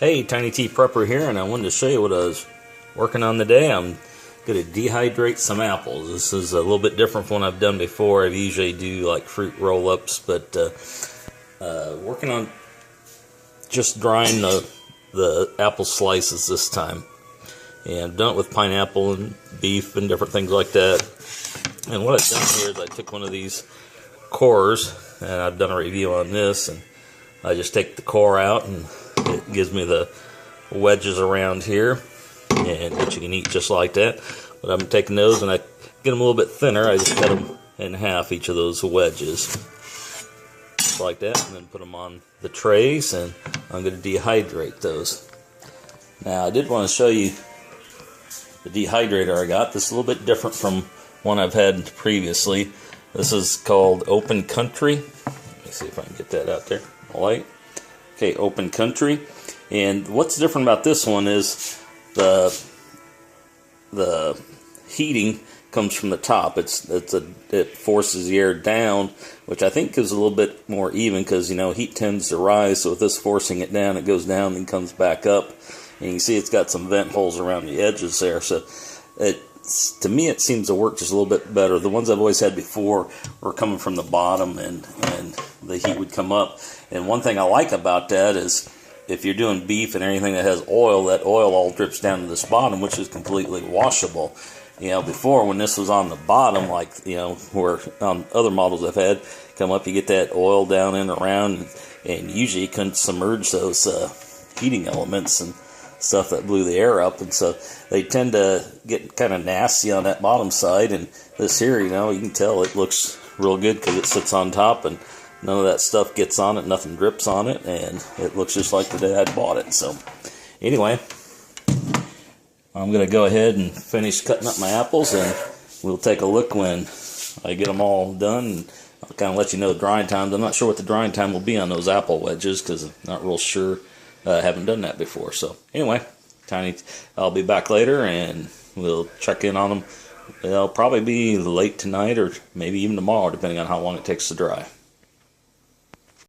Hey, Tiny T Prepper here, and I wanted to show you what I was working on today. I'm going to dehydrate some apples. This is a little bit different from what I've done before. I usually do like fruit roll-ups, but working on just drying the apple slices this time. And I've done it with pineapple and beef and different things like that. And what I've done here is I took one of these cores, and I've done a review on this, and I just take the core out, and it gives me the wedges around here, and that you can eat just like that. But I'm taking those and I get them a little bit thinner. I just cut them in half, each of those wedges, just like that, and then put them on the trays, and I'm going to dehydrate those. Now, I did want to show you the dehydrator I got. This is a little bit different from one I've had previously. This is called Open Country. Let me see if I can get that out there. Light. Okay, Open Country. And what's different about this one is the heating comes from the top. It forces the air down, which I think is a little bit more even because, you know, heat tends to rise. So with this forcing it down, it goes down and comes back up. And you can see it's got some vent holes around the edges there. So to me, it seems to work just a little bit better. The ones I've always had before were coming from the bottom, and the heat would come up. And one thing I like about that is if you're doing beef and anything that has oil, that oil all drips down to this bottom, which is completely washable. You know, before when this was on the bottom, like, you know, where on other models I've had come up, you get that oil down and around, and usually you couldn't submerge those heating elements and stuff that blew the air up, and so they tend to get kind of nasty on that bottom side. And this here, you know, you can tell it looks real good because it sits on top and none of that stuff gets on it, nothing drips on it, and it looks just like the day I bought it. So anyway, I'm going to go ahead and finish cutting up my apples, and we'll take a look when I get them all done. And I'll kind of let you know the drying times. I'm not sure what the drying time will be on those apple wedges because I'm not real sure. I haven't done that before. So anyway, I'll be back later and we'll check in on them. It'll probably be late tonight or maybe even tomorrow, depending on how long it takes to dry.